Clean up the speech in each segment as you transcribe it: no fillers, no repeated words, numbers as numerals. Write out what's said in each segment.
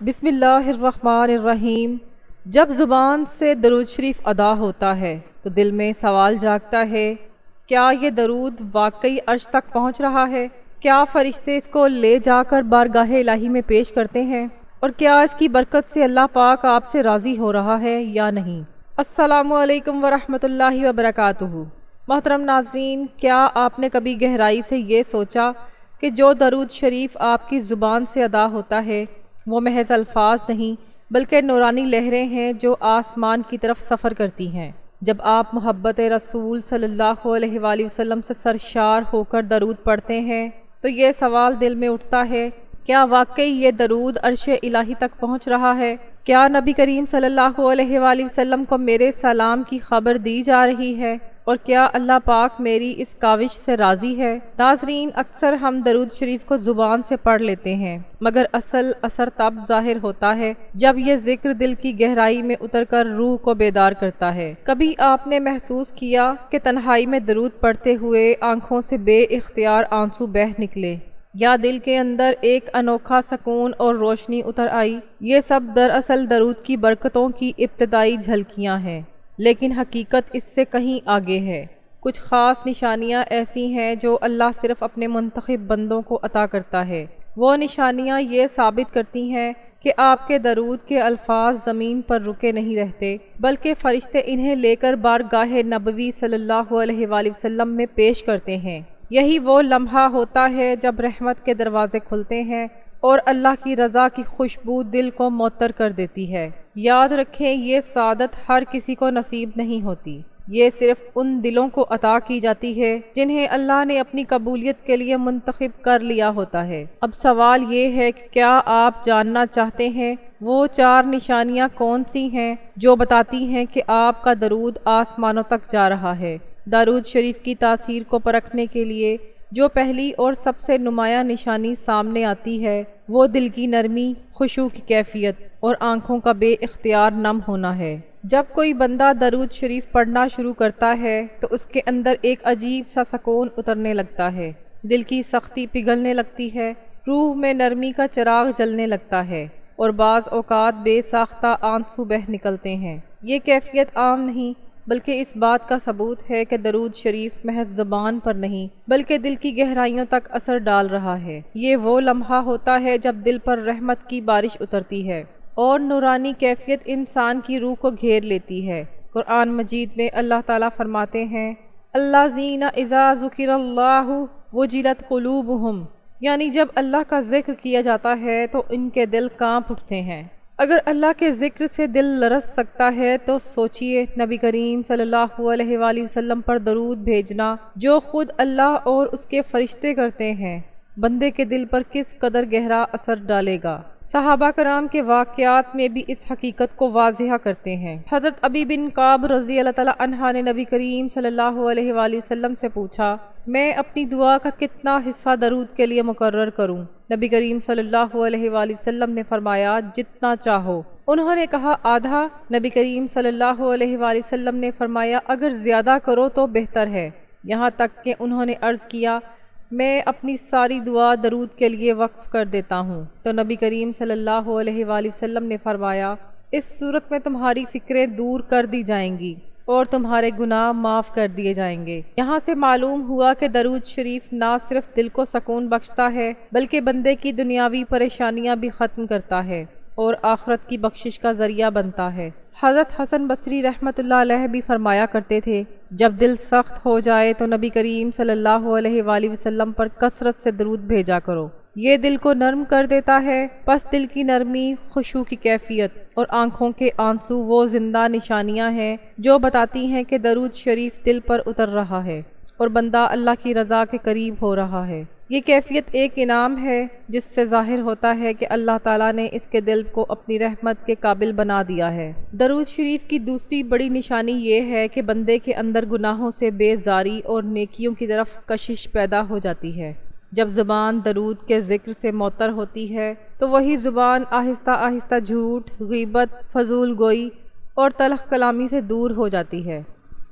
بسم اللہ الرحمن الرحیم۔ جب زبان سے درود شریف ادا ہوتا ہے تو دل میں سوال جاگتا ہے، کیا یہ درود واقعی عرش تک پہنچ رہا ہے؟ کیا فرشتے اس کو لے جا کر بارگاہ الہی میں پیش کرتے ہیں؟ اور کیا اس کی برکت سے اللہ پاک آپ سے راضی ہو رہا ہے یا نہیں؟ السلام علیکم ورحمۃ اللہ وبرکاتہ۔ محترم ناظرین، کیا آپ نے کبھی گہرائی سے یہ سوچا کہ جو درود شریف آپ کی زبان سے ادا ہوتا ہے وہ محض الفاظ نہیں بلکہ نورانی لہریں ہیں جو آسمان کی طرف سفر کرتی ہیں؟ جب آپ محبت رسول صلی اللہ علیہ وآلہ وسلم سے سرشار ہو کر درود پڑھتے ہیں تو یہ سوال دل میں اٹھتا ہے، کیا واقعی یہ درود عرش الہی تک پہنچ رہا ہے؟ کیا نبی کریم صلی اللہ علیہ وآلہ وسلم کو میرے سلام کی خبر دی جا رہی ہے؟ اور کیا اللہ پاک میری اس کاوش سے راضی ہے؟ ناظرین، اکثر ہم درود شریف کو زبان سے پڑھ لیتے ہیں مگر اصل اثر تب ظاہر ہوتا ہے جب یہ ذکر دل کی گہرائی میں اتر کر روح کو بیدار کرتا ہے۔ کبھی آپ نے محسوس کیا کہ تنہائی میں درود پڑھتے ہوئے آنکھوں سے بے اختیار آنسو بہہ نکلے، یا دل کے اندر ایک انوکھا سکون اور روشنی اتر آئی؟ یہ سب دراصل درود کی برکتوں کی ابتدائی جھلکیاں ہیں، لیکن حقیقت اس سے کہیں آگے ہے۔ کچھ خاص نشانیاں ایسی ہیں جو اللہ صرف اپنے منتخب بندوں کو عطا کرتا ہے۔ وہ نشانیاں یہ ثابت کرتی ہیں کہ آپ کے درود کے الفاظ زمین پر رکے نہیں رہتے بلکہ فرشتے انہیں لے کر بارگاہ نبوی صلی اللہ علیہ وآلہ وسلم میں پیش کرتے ہیں۔ یہی وہ لمحہ ہوتا ہے جب رحمت کے دروازے کھلتے ہیں اور اللہ کی رضا کی خوشبو دل کو معطر کر دیتی ہے۔ یاد رکھیں، یہ سعادت ہر کسی کو نصیب نہیں ہوتی، یہ صرف ان دلوں کو عطا کی جاتی ہے جنہیں اللہ نے اپنی قبولیت کے لیے منتخب کر لیا ہوتا ہے۔ اب سوال یہ ہے کہ کیا آپ جاننا چاہتے ہیں وہ 4 نشانیاں کون سی ہیں جو بتاتی ہیں کہ آپ کا درود آسمانوں تک جا رہا ہے؟ درود شریف کی تاثیر کو پرکھنے کے لیے جو پہلی اور سب سے نمایاں نشانی سامنے آتی ہے وہ دل کی نرمی، خشوع کی کیفیت اور آنکھوں کا بے اختیار نم ہونا ہے۔ جب کوئی بندہ درود شریف پڑھنا شروع کرتا ہے تو اس کے اندر ایک عجیب سا سکون اترنے لگتا ہے، دل کی سختی پگھلنے لگتی ہے، روح میں نرمی کا چراغ جلنے لگتا ہے اور بعض اوقات بے ساختہ آنسو بہہ نکلتے ہیں۔ یہ کیفیت عام نہیں بلکہ اس بات کا ثبوت ہے کہ درود شریف محض زبان پر نہیں بلکہ دل کی گہرائیوں تک اثر ڈال رہا ہے۔ یہ وہ لمحہ ہوتا ہے جب دل پر رحمت کی بارش اترتی ہے اور نورانی کیفیت انسان کی روح کو گھیر لیتی ہے۔ قرآن مجید میں اللہ تعالیٰ فرماتے ہیں، الذین اذا ذکر اللہ وجلت قلوبہم، یعنی جب اللہ کا ذکر کیا جاتا ہے تو ان کے دل کانپ اٹھتے ہیں۔ اگر اللہ کے ذکر سے دل لرز سکتا ہے تو سوچئے نبی کریم صلی اللہ علیہ وآلہ وسلم پر درود بھیجنا جو خود اللہ اور اس کے فرشتے کرتے ہیں بندے کے دل پر کس قدر گہرا اثر ڈالے گا۔ صحابہ کرام کے واقعات میں بھی اس حقیقت کو واضح کرتے ہیں۔ حضرت ابی بن کعب رضی اللہ تعالیٰ عنہ نے نبی کریم صلی اللہ علیہ وآلہ وسلم سے پوچھا، میں اپنی دعا کا کتنا حصہ درود کے لیے مقرر کروں؟ نبی کریم صلی اللہ علیہ وآلہ وسلم نے فرمایا، جتنا چاہو۔ انہوں نے کہا، آدھا؟ نبی کریم صلی اللہ علیہ وآلہ وسلم نے فرمایا، اگر زیادہ کرو تو بہتر ہے۔ یہاں تک کہ انہوں نے عرض کیا، میں اپنی ساری دعا درود کے لیے وقف کر دیتا ہوں، تو نبی کریم صلی اللہ علیہ وآلہ وسلم نے فرمایا، اس صورت میں تمہاری فکریں دور کر دی جائیں گی اور تمہارے گناہ معاف کر دیے جائیں گے۔ یہاں سے معلوم ہوا کہ درود شریف نہ صرف دل کو سکون بخشتا ہے بلکہ بندے کی دنیاوی پریشانیاں بھی ختم کرتا ہے اور آخرت کی بخشش کا ذریعہ بنتا ہے۔ حضرت حسن بصری رحمۃ اللہ علیہ بھی فرمایا کرتے تھے، جب دل سخت ہو جائے تو نبی کریم صلی اللہ علیہ وآلہ وسلم پر کثرت سے درود بھیجا کرو، یہ دل کو نرم کر دیتا ہے۔ پس دل کی نرمی، خشوع کی کیفیت اور آنکھوں کے آنسو وہ زندہ نشانیاں ہیں جو بتاتی ہیں کہ درود شریف دل پر اتر رہا ہے اور بندہ اللہ کی رضا کے قریب ہو رہا ہے۔ یہ کیفیت ایک انعام ہے جس سے ظاہر ہوتا ہے کہ اللہ تعالیٰ نے اس کے دل کو اپنی رحمت کے قابل بنا دیا ہے۔ درود شریف کی دوسری بڑی نشانی یہ ہے کہ بندے کے اندر گناہوں سے بیزاری اور نیکیوں کی طرف کشش پیدا ہو جاتی ہے۔ جب زبان درود کے ذکر سے معطر ہوتی ہے تو وہی زبان آہستہ آہستہ جھوٹ، غیبت، فضول گوئی اور تلخ کلامی سے دور ہو جاتی ہے۔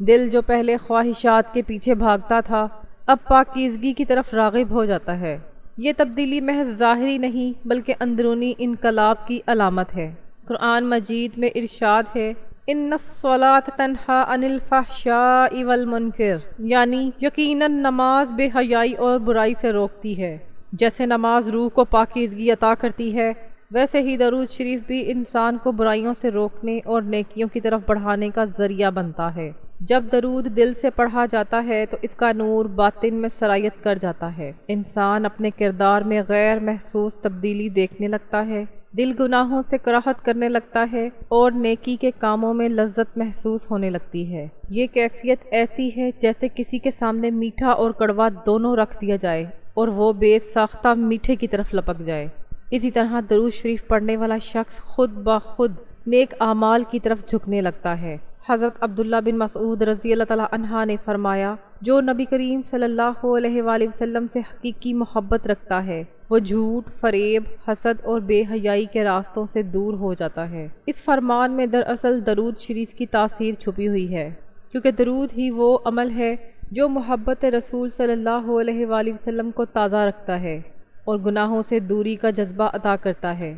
دل جو پہلے خواہشات کے پیچھے بھاگتا تھا اب پاکیزگی کی طرف راغب ہو جاتا ہے۔ یہ تبدیلی محض ظاہری نہیں بلکہ اندرونی انقلاب کی علامت ہے۔ قرآن مجید میں ارشاد ہے ان الصلاۃ تنہی عن الفحشاء والمنکر، یعنی یقیناً نماز بے حیائی اور برائی سے روکتی ہے۔ جیسے نماز روح کو پاکیزگی عطا کرتی ہے، ویسے ہی درود شریف بھی انسان کو برائیوں سے روکنے اور نیکیوں کی طرف بڑھانے کا ذریعہ بنتا ہے۔ جب درود دل سے پڑھا جاتا ہے تو اس کا نور باطن میں سرایت کر جاتا ہے۔ انسان اپنے کردار میں غیر محسوس تبدیلی دیکھنے لگتا ہے، دل گناہوں سے کراہت کرنے لگتا ہے اور نیکی کے کاموں میں لذت محسوس ہونے لگتی ہے۔ یہ کیفیت ایسی ہے جیسے کسی کے سامنے میٹھا اور کڑوا دونوں رکھ دیا جائے اور وہ بے ساختہ میٹھے کی طرف لپک جائے۔ اسی طرح درود شریف پڑھنے والا شخص خود بخود نیک اعمال کی طرف جھکنے لگتا ہے۔ حضرت عبداللہ بن مسعود رضی اللہ تعالیٰ عنہ نے فرمایا، جو نبی کریم صلی اللہ علیہ وآلہ وسلم سے حقیقی محبت رکھتا ہے وہ جھوٹ، فریب، حسد اور بے حیائی کے راستوں سے دور ہو جاتا ہے۔ اس فرمان میں دراصل درود شریف کی تاثیر چھپی ہوئی ہے، کیونکہ درود ہی وہ عمل ہے جو محبت رسول صلی اللہ علیہ وآلہ وسلم کو تازہ رکھتا ہے اور گناہوں سے دوری کا جذبہ عطا کرتا ہے۔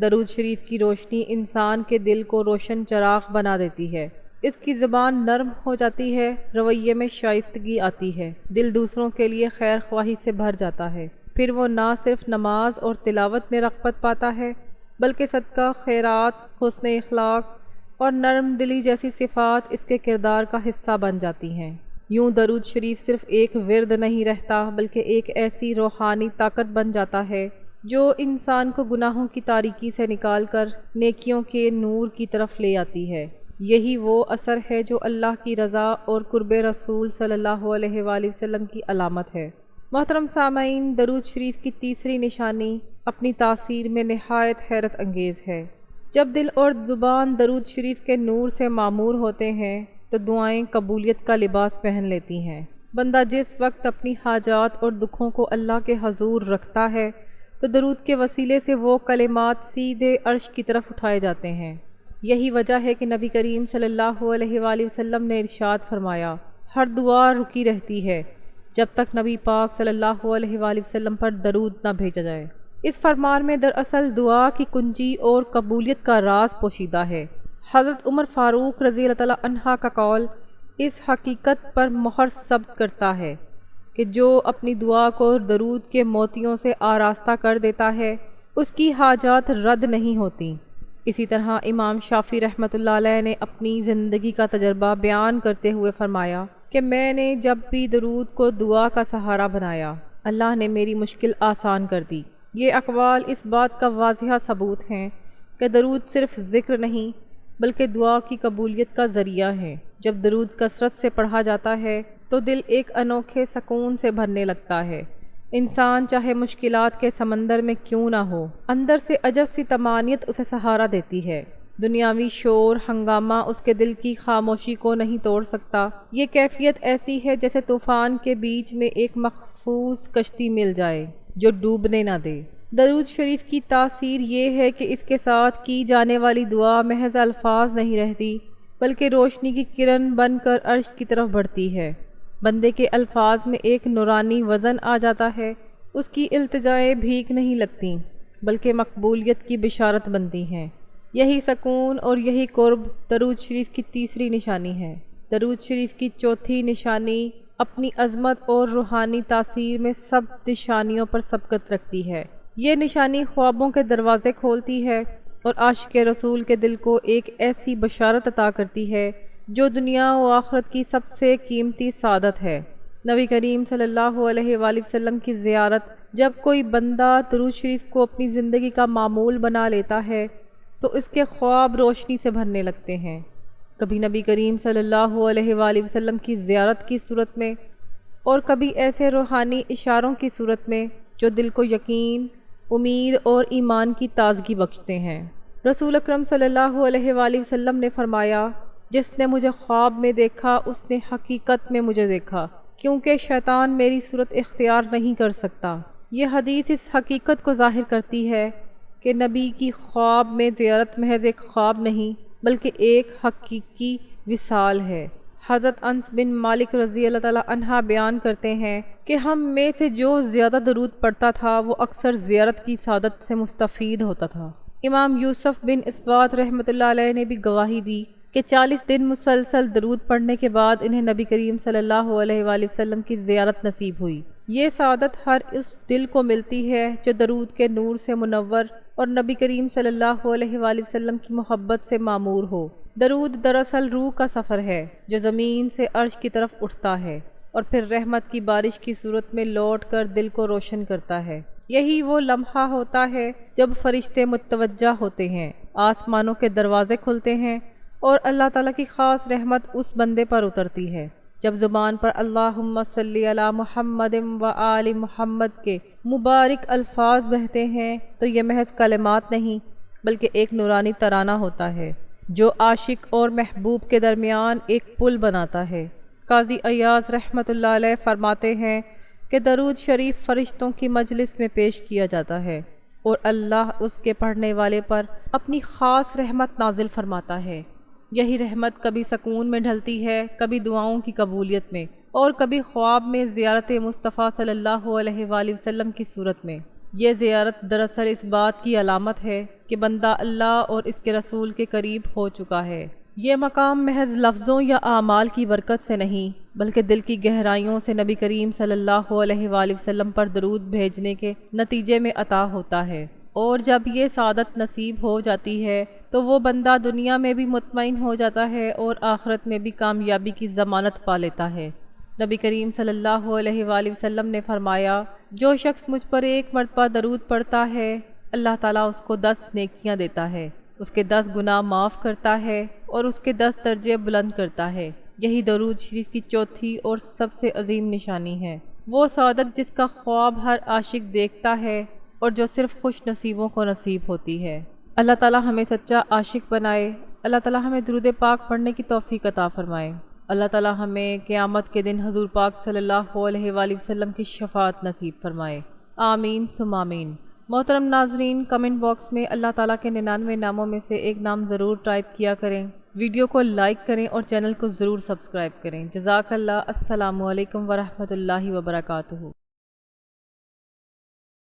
درود شریف کی روشنی انسان کے دل کو روشن چراغ بنا دیتی ہے، اس کی زبان نرم ہو جاتی ہے، رویے میں شائستگی آتی ہے، دل دوسروں کے لیے خیر خواہی سے بھر جاتا ہے۔ پھر وہ نہ صرف نماز اور تلاوت میں رغبت پاتا ہے بلکہ صدقہ، خیرات، حسن اخلاق اور نرم دلی جیسی صفات اس کے کردار کا حصہ بن جاتی ہیں۔ یوں درود شریف صرف ایک ورد نہیں رہتا بلکہ ایک ایسی روحانی طاقت بن جاتا ہے جو انسان کو گناہوں کی تاریکی سے نکال کر نیکیوں کے نور کی طرف لے آتی ہے۔ یہی وہ اثر ہے جو اللہ کی رضا اور قرب رسول صلی اللہ علیہ وآلہ وسلم کی علامت ہے۔ محترم سامعین، درود شریف کی تیسری نشانی اپنی تاثیر میں نہایت حیرت انگیز ہے۔ جب دل اور زبان درود شریف کے نور سے معمور ہوتے ہیں تو دعائیں قبولیت کا لباس پہن لیتی ہیں۔ بندہ جس وقت اپنی حاجات اور دکھوں کو اللہ کے حضور رکھتا ہے تو درود کے وسیلے سے وہ کلمات سیدھے عرش کی طرف اٹھائے جاتے ہیں۔ یہی وجہ ہے کہ نبی کریم صلی اللہ علیہ وآلہ وسلم نے ارشاد فرمایا، ہر دعا رکی رہتی ہے جب تک نبی پاک صلی اللہ علیہ وآلہ وسلم پر درود نہ بھیجا جائے۔ اس فرمان میں دراصل دعا کی کنجی اور قبولیت کا راز پوشیدہ ہے۔ حضرت عمر فاروق رضی اللہ تعالیٰ عنہ کا قول اس حقیقت پر مہر ثبت کرتا ہے کہ جو اپنی دعا کو درود کے موتیوں سے آراستہ کر دیتا ہے اس کی حاجات رد نہیں ہوتی۔ اسی طرح امام شافعی رحمۃ اللہ علیہ نے اپنی زندگی کا تجربہ بیان کرتے ہوئے فرمایا کہ میں نے جب بھی درود کو دعا کا سہارا بنایا، اللہ نے میری مشکل آسان کر دی۔ یہ اقوال اس بات کا واضح ثبوت ہیں کہ درود صرف ذکر نہیں بلکہ دعا کی قبولیت کا ذریعہ ہے۔ جب درود کثرت سے پڑھا جاتا ہے تو دل ایک انوکھے سکون سے بھرنے لگتا ہے۔ انسان چاہے مشکلات کے سمندر میں کیوں نہ ہو، اندر سے عجب سی طمانینت اسے سہارا دیتی ہے۔ دنیاوی شور ہنگامہ اس کے دل کی خاموشی کو نہیں توڑ سکتا۔ یہ کیفیت ایسی ہے جیسے طوفان کے بیچ میں ایک محفوظ کشتی مل جائے جو ڈوبنے نہ دے۔ درود شریف کی تاثیر یہ ہے کہ اس کے ساتھ کی جانے والی دعا محض الفاظ نہیں رہتی بلکہ روشنی کی کرن بن کر عرش کی طرف بڑھتی ہے۔ بندے کے الفاظ میں ایک نورانی وزن آ جاتا ہے، اس کی التجائیں بھیک نہیں لگتیں بلکہ مقبولیت کی بشارت بنتی ہیں۔ یہی سکون اور یہی قرب درود شریف کی تیسری نشانی ہے۔ درود شریف کی چوتھی نشانی اپنی عظمت اور روحانی تاثیر میں سب نشانیوں پر سبقت رکھتی ہے۔ یہ نشانی خوابوں کے دروازے کھولتی ہے اور عاشق رسول کے دل کو ایک ایسی بشارت عطا کرتی ہے جو دنیا و آخرت کی سب سے قیمتی سعادت ہے۔ نبی کریم صلی اللہ علیہ وآلہ وسلم کی زیارت جب کوئی بندہ درود شریف کو اپنی زندگی کا معمول بنا لیتا ہے تو اس کے خواب روشنی سے بھرنے لگتے ہیں۔ کبھی نبی کریم صلی اللہ علیہ وآلہ وسلم کی زیارت کی صورت میں اور کبھی ایسے روحانی اشاروں کی صورت میں جو دل کو یقین، امید اور ایمان کی تازگی بخشتے ہیں۔ رسول اکرم صلی اللہ علیہ وآلہ وسلم نے فرمایا، جس نے مجھے خواب میں دیکھا اس نے حقیقت میں مجھے دیکھا، کیونکہ شیطان میری صورت اختیار نہیں کر سکتا۔ یہ حدیث اس حقیقت کو ظاہر کرتی ہے کہ نبی کی خواب میں زیارت محض ایک خواب نہیں بلکہ ایک حقیقی وصال ہے۔ حضرت انس بن مالک رضی اللہ تعالیٰ عنہ بیان کرتے ہیں کہ ہم میں سے جو زیادہ درود پڑھتا تھا وہ اکثر زیارت کی سعادت سے مستفید ہوتا تھا۔ امام یوسف بن اسبات رحمۃ اللہ علیہ نے بھی گواہی دی کہ 40 دن مسلسل درود پڑھنے کے بعد انہیں نبی کریم صلی اللہ علیہ وآلہ وسلم کی زیارت نصیب ہوئی۔ یہ سعادت ہر اس دل کو ملتی ہے جو درود کے نور سے منور اور نبی کریم صلی اللہ علیہ وآلہ وسلم کی محبت سے معمور ہو۔ درود دراصل روح کا سفر ہے جو زمین سے عرش کی طرف اٹھتا ہے اور پھر رحمت کی بارش کی صورت میں لوٹ کر دل کو روشن کرتا ہے۔ یہی وہ لمحہ ہوتا ہے جب فرشتے متوجہ ہوتے ہیں، آسمانوں کے دروازے کھلتے ہیں اور اللہ تعالیٰ کی خاص رحمت اس بندے پر اترتی ہے۔ جب زبان پر اللہم صلی علی محمد و آل محمد کے مبارک الفاظ بہتے ہیں تو یہ محض کلمات نہیں بلکہ ایک نورانی ترانہ ہوتا ہے جو عاشق اور محبوب کے درمیان ایک پل بناتا ہے۔ قاضی ایاز رحمۃ اللہ علیہ فرماتے ہیں کہ درود شریف فرشتوں کی مجلس میں پیش کیا جاتا ہے اور اللہ اس کے پڑھنے والے پر اپنی خاص رحمت نازل فرماتا ہے۔ یہی رحمت کبھی سکون میں ڈھلتی ہے، کبھی دعاؤں کی قبولیت میں اور کبھی خواب میں زیارت مصطفیٰ صلی اللہ علیہ وآلہ وسلم کی صورت میں۔ یہ زیارت دراصل اس بات کی علامت ہے کہ بندہ اللہ اور اس کے رسول کے قریب ہو چکا ہے۔ یہ مقام محض لفظوں یا اعمال کی برکت سے نہیں بلکہ دل کی گہرائیوں سے نبی کریم صلی اللہ علیہ وآلہ وسلم پر درود بھیجنے کے نتیجے میں عطا ہوتا ہے، اور جب یہ سعادت نصیب ہو جاتی ہے تو وہ بندہ دنیا میں بھی مطمئن ہو جاتا ہے اور آخرت میں بھی کامیابی کی ضمانت پا لیتا ہے۔ نبی کریم صلی اللہ علیہ وآلہ وسلم نے فرمایا، جو شخص مجھ پر ایک مرتبہ درود پڑھتا ہے اللہ تعالیٰ اس کو 10 نیکیاں دیتا ہے، اس کے 10 گناہ معاف کرتا ہے اور اس کے 10 درجے بلند کرتا ہے۔ یہی درود شریف کی چوتھی اور سب سے عظیم نشانی ہے، وہ سعادت جس کا خواب ہر عاشق دیکھتا ہے اور جو صرف خوش نصیبوں کو نصیب ہوتی ہے۔ اللہ تعالیٰ ہمیں سچا عاشق بنائے، اللہ تعالیٰ ہمیں درود پاک پڑھنے کی توفیق عطا فرمائے، اللہ تعالیٰ ہمیں قیامت کے دن حضور پاک صلی اللہ علیہ وآلہ وسلم کی شفاعت نصیب فرمائے، آمین ثم آمین۔ محترم ناظرین، کمنٹ باکس میں اللہ تعالیٰ کے 99 ناموں میں سے ایک نام ضرور ٹائپ کیا کریں، ویڈیو کو لائک کریں اور چینل کو ضرور سبسکرائب کریں۔ جزاک اللہ۔ السلام علیکم ورحمۃ اللہ وبرکاتہ۔